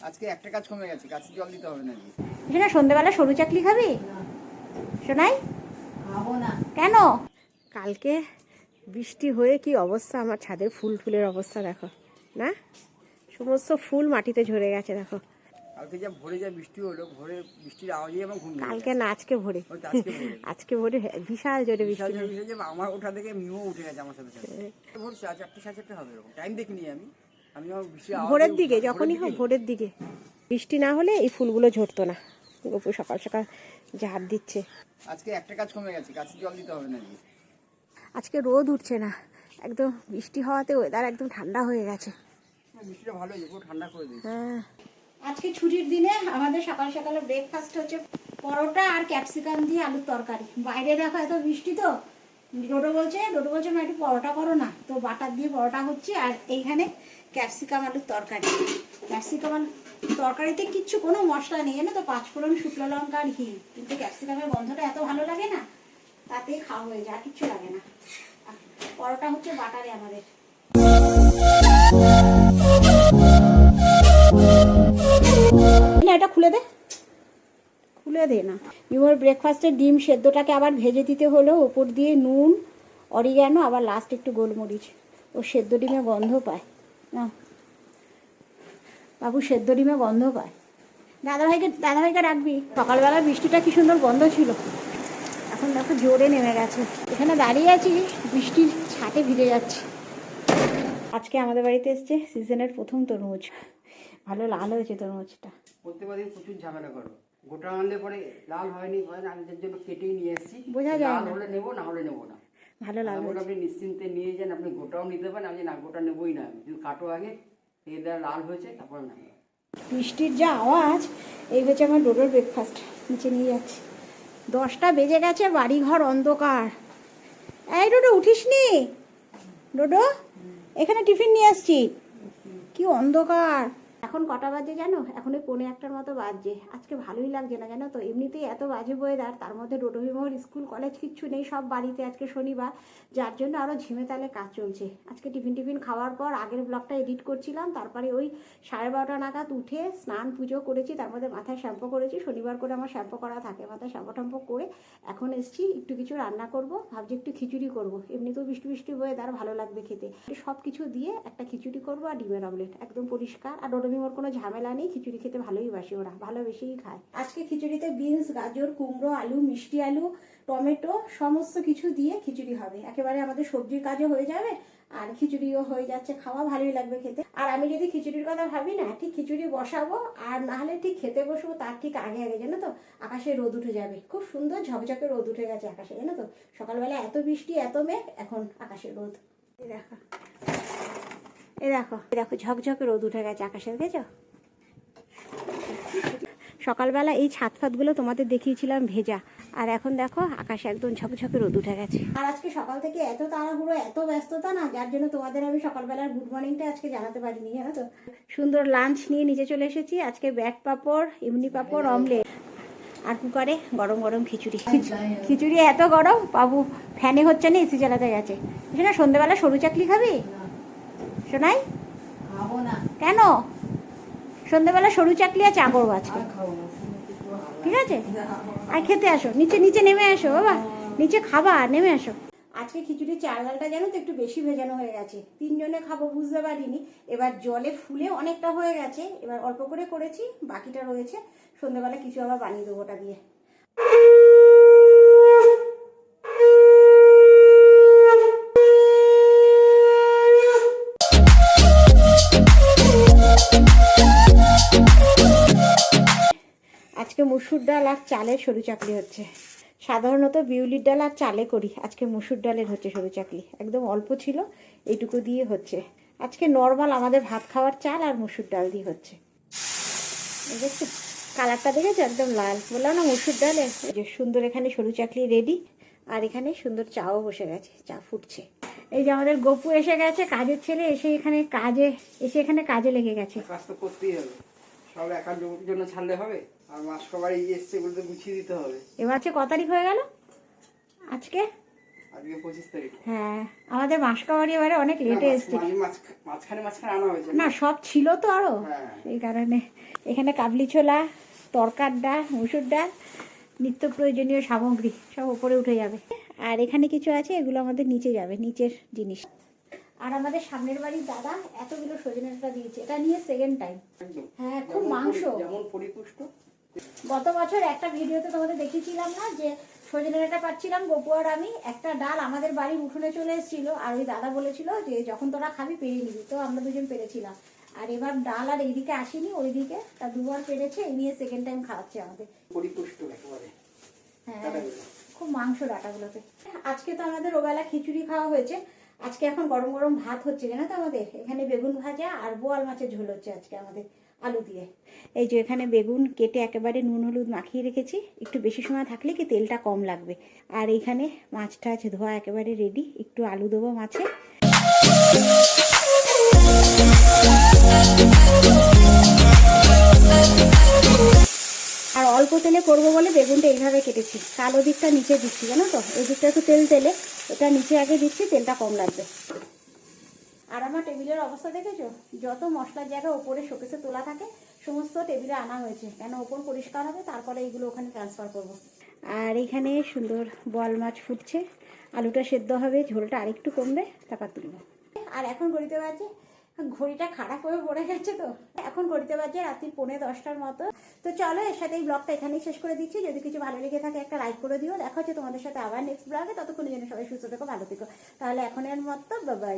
আজকে একটা কাজ কমে গেছে, গাছে জল দিতে হবে না। শোনা সন্ধ্যেবেলা সরু চাকলি খাবি? শোনাই খাবো না। কেন? কালকে বৃষ্টি হয়ে কি অবস্থা, আমার ছাদের ফুলের অবস্থা দেখো না, সমস্ত ফুল মাটিতে ঝরে গেছে দেখো। কালকে যা ভোরে যা বৃষ্টি হলো, ভোরে বৃষ্টির আওয়াজে আমার ঘুম ভেঙে কালকে না আজকে ভোরে, গেছে। আজকে ভোরে আজকে ভোরে বিশাল জোরে বিশাল বৃষ্টি জোরে বৃষ্টি হয়েছে, আমার ওঠা থেকে মিমো উঠে গেছে আমার সাথে সাথে। ভোর 4:30 হবে এরকম, টাইম দেখিনি আমি। আমি আমার বৃষ্টির আওয়াজে ভোরের দিকে যখনই হোক, ভোরের দিকে বৃষ্টি না হলে এই ফুলগুলো ঝরতো না। গপু সকাল সকাল ঝাড় দিচ্ছে। আজকে একটা কাজ কমে গেছে, গাছে জল দিতে হবে না। আজকে রোদ উঠছে না, একদম বৃষ্টি হওয়াতে ওয়েদার একদম ঠান্ডা হয়ে গেছে। বৃষ্টিটা ভালো হয়েছে, পুরো ঠান্ডা করে দিয়েছে। হ্যাঁ, আজকে ছুটির দিনে আমাদের সকাল সকালে ব্রেকফাস্ট হচ্ছে পরোটা আর ক্যাপসিকাম দিয়ে আলুর তরকারি। বাইরে দেখো এত বৃষ্টি, তো ডোডো বলছে মা একটু পরোটা করো না, তো বাটার দিয়ে পরোটা হচ্ছে। আর এইখানে ক্যাপসিকাম আলুর তরকারি। ক্যাপসিকাম তরকারিতে কিচ্ছু কোনো মশলা নেই জানো তো, 5 ফোড়ন, শুকনো লঙ্কা আর হিং, কিন্তু ক্যাপসিকামের গন্ধটা এত ভালো লাগে না, তাতেই খাওয়া হয়ে যায়, আর কিচ্ছু লাগে না। পরোটা হচ্ছে বাটারে আমাদের। এটা খুলে দে না। ইউর ব্রেকফাস্টের ডিম সেদ্ধটাকে আবার ভেজে দিতে হলো, ওপর দিয়ে নুন, অরিগ্যানো, আবার লাস্ট একটু গোলমরিচ। ও সেদ্ধ ডিমে গন্ধ পায় না বাবু, সেদ্ধ ডিমে গন্ধ পায়। দাদাভাইকে রাখবি। সকালবেলা বৃষ্টিটা কি সুন্দর বন্ধ ছিল, এখন দেখো জোরে নেমে গেছে। এখানে দাঁড়িয়ে আছি, বৃষ্টির ছাটে ভিজে যাচ্ছে। আজকে আমাদের বাড়িতে এসছে সিজনের প্রথম তরমুজ, ভালো লাল হয়েছে তরমুজটা। প্রত্যেকদিন প্রচুর ঝামেলা করো, গোটা আনলে পরে লাল হয়নি, আমি এর জন্য কেটেই নিয়ে এসেছি। বোঝা যায় লাল না, হলে নেবো, না হলে নেবো না। ভালো লাল হয়েছে। আপনি নিশ্চিন্তে নিয়ে যান, আপনি গোটাও নিতে পারেন। আমি না গোটা নেবোই না, কিন্তু কাটো আগে, এর দ্বারা লাল হয়েছে তারপরে না। বৃষ্টির যা আওয়াজ, এই হচ্ছে আমার ডোডোর ব্রেকফাস্ট, নিচে নিয়ে যাচ্ছি। 10টা বেজে গেছে, বাড়িঘর অন্ধকার। এই ডোডো উঠিস নি? ডোডো এখানে টিফিন নিয়ে আসছি, কি অন্ধকার। এখন কটা বাজে জানো? এখন 1:45 মতো বাজছে। আজকে ভালোই লাগছে না জানো তো, এমনিতেই এত বাজে ওয়েদার, তার মধ্যে ডোডো বিমোহর স্কুল কলেজ কিচ্ছু নেই, সব বাড়িতে। আজকে শনিবার, যার জন্য আরও ঝিমে তালে কাজ চলছে। আজকে টিফিন খাওয়ার পর আগের ব্লগটা এডিট করছিলাম, তারপরে ওই 12:30 নাগাদ উঠে স্নান পুজো করেছি, তার মধ্যে মাথায় শ্যাম্পু করেছি। শনিবার করে আমার শ্যাম্পু করা থাকে, মাথায় শ্যাম্পু ট্যাম্পু করে এখন এসছি একটু কিছু রান্না করব। ভাবছি একটু খিচুড়ি করব, এমনিতেও বৃষ্টি ওয়েদার, ভালো লাগবে খেতে। সব কিছু দিয়ে একটা খিচুড়ি করবো, আর ডিমের অমলেট, একদম পরিষ্কার। আর ডোডো বিমোর কোনো ঝামেলা নেই, খিচুড়ি খেতে ভালোই বাসে, ওরা ভালোবেসেই খায়। আজকে খিচুড়িতে বিনস, গাজর, কুমড়ো, আলু, মিষ্টি আলু, টমেটো সমস্ত কিছু দিয়ে খিচুড়ি হবে। একেবারে আমাদের সবজির কাজও হয়ে যাবে, আর খিচুড়িও হয়ে যাচ্ছে, খাওয়া ভালোই লাগবে খেতে। আর আমি যদি খিচুড়ির কথা ভাবি না, ঠিক খিচুড়ি বসাবো আর না হলে ঠিক খেতে বসবো, তার ঠিক আগে জানো তো আকাশে রোদ উঠে যাবে। খুব সুন্দর ঝকঝকে রোদ উঠে গেছে আকাশে জানো তো। সকালবেলা এত বৃষ্টি এত মেঘ, এখন আকাশে রোদ। দেখো ঝকঝকে রোদ উঠে গেছে আকাশে, দেখেছো? সকালবেলা এই ছাদ ফাতগুলো তোমাদের দেখিয়েছিলাম ভেজা, আর এখন দেখো আকাশে একদম ঝকঝকে রোদ উঠে গেছে। আর আজকে সকাল থেকে এত তাড়াহুড়ো, এত ব্যস্ততা না, যার জন্য তোমাদের আমি সকালবেলার গুড মর্নিংটা আজকে জানাতে পারিনি জানো তো। সুন্দর লাঞ্চ নিয়ে নিচে চলে এসেছি। আজকে ব্যাট পাঁপড়, এমনি পাঁপড়, অমলেট, আর কুকারে গরম গরম খিচুড়ি। খিচুড়ি এত গরম, বাবু ফ্যানে হচ্ছে না, এসি চালাতে গেছে। শোনা সন্ধ্যেবেলা সরু চাকলি খাবি? শোনাই খাবো না। কেন? সন্ধ্যেবেলা সরু চাকলি আর চা করবো আজকে, ঠিক আছে? আর খেতে আসো, নিচে নেমে আসো বাবা, নিচে খাবা, নেমে আসো। আজকে খিচুড়ির চাল ডালটা জানো তো একটু বেশি ভেজানো হয়ে গেছে, 3 জনে খাবো বুঝতে পারিনি। এবার জলে ফুলে অনেকটা হয়ে গেছে, এবার অল্প করে করেছি, বাকিটা রয়েছে। সন্ধ্যেবেলা কিছু আবার বানিয়ে দেবো ওটা দিয়ে। আজকে মুসুর ডাল আর চালের সরু চাকলি হচ্ছে। সাধারণত বিউলির ডাল আর চালে করি, আজকে মুসুর ডালের হচ্ছে সরু চাকলি। একদম অল্প ছিল, এইটুকু দিয়ে হচ্ছে। আজকে নর্মাল আমাদের ভাত খাওয়ার চাল আর মুসুর ডাল দিয়ে হচ্ছে। দেখছো কালারটা, দেখেছো একদম লাল, বললাম না মুসুর ডালে। যে সুন্দর এখানে সরু চাকলি রেডি, আর এখানে সুন্দর চাও বসে গেছে, চা ফুটছে। এই যে আমাদের গপু এসে গেছে, কাজের ছেলে এসে এখানে কাজে লেগে গেছে। কাজ তো করতেই হবে, সব একার জন্য ছাড়লে হবে? আর মাস কবার এই এসছে, এগুলো তো গুছিয়ে দিতে হবে। এবার হচ্ছে ক তারিখ হয়ে গেল আজকে? আজকে 25 তারিখ। হ্ঁ আমাদের মাসকাবাড়ি এবারে অনেক লেটে এসছে। মাঝখানে আনা হয়েছে না সব ছিল তো আরো, হ্যাঁ। এই কারণে এখানে কাবলি ছোলা, তরকার ডাল, মুসুর ডাল, নিত্য প্রয়োজনীয় সামগ্রী সব উপরে উঠে যাবে। আর এখানে কিছু আছে, এগুলো আমাদের নিচে যাবে, নিচের জিনিস। আর আমাদের সামনের বাড়ির দাদা এতগুলো সজনে ডাঁটা দিয়েছে, এটা নিয়ে সেকেন্ড টাইম। একদম। হ্যাঁ খুব মাংস। যেমন পরিপুষ্ট। গত বছর একটা ভিডিওতে তোমাদের দেখিয়েছিলাম না যে সজনে ডাঁটা পাচ্ছিলাম গপু আর আমি, একটা ডাল আমাদের বাড়ির উঠোনে চলে এসেছিল, আর ওই দাদা বলেছিল যে যখন তোরা খাবি পেরে নিবি, তো আমরা দুজন পেরেছিলাম। আর এবার ডাল আর এইদিকে আসেনি, ওইদিকে তা দুবার পেরেছে, এই নিয়ে সেকেন্ড টাইম খাওয়াচ্ছে আমাদের। পরিপুষ্ট একেবারে। হ্যাঁ খুব মাংস ডাঁটাগুলোতে। আজকে তো আমাদের ওবেলা খিচুড়ি খাওয়া হয়েছে, আজকে এখন গরম গরম ভাত হচ্ছে, জানো তো আমাদের এখানে বেগুন ভাজা আর বোয়াল মাছের ঝোল হচ্ছে আজকে আমাদের আলু দিয়ে। এই যে এখানে বেগুন কেটে একেবারে নুন হলুদ মাখিয়ে রেখেছি, একটু বেশি সময় থাকলে কি তেলটা কম লাগবে। আর এইখানে মাছটা আছে ধোয়া একেবারে রেডি, একটু আলু দেবো মাছে। আর অল্প তেলে করবো বলে বেগুনটা এইভাবে কেটেছি, কালো দিকটা নিচে দিচ্ছি, জানো তো এই দিকটা একটু তেল তেলে, এটা নিচে আগে দিচ্ছি, তেলটা কম লাগবে। আর আমার টেবিলের অবস্থা দেখেছো, যত মশলার জায়গা ওপরে শোকেসে তোলা থাকে সমস্ত টেবিলে আনা হয়েছে, কেন ওপর পরিষ্কার হবে, তারপরে এইগুলো ওখানে ট্রান্সফার করব। আর এখানে সুন্দর বোয়াল মাছ ফুটছে, আলুটা সেদ্ধ হবে, ঝোলটা আরেকটু কমবে, তারপর তুলব। আর এখন ঘড়িতে বাজে, ঘড়িটা খারাপ হয়ে পড়ে গেছে, তো এখন ঘড়িতে বাজে রাত্রি 9:45টার মতো। তো চলো এর সাথে এই ব্লগটা এখানেই শেষ করে দিচ্ছি। যদি কিছু ভালো লেগে থাকে একটা লাইক করে দিও। দেখা হচ্ছে তোমাদের সাথে আবার নেক্সট ব্লগে, ততক্ষণ যেন সবাই সুস্থ থেকো, ভালো থেকো। তাহলে এখনের মতো বাই বাই।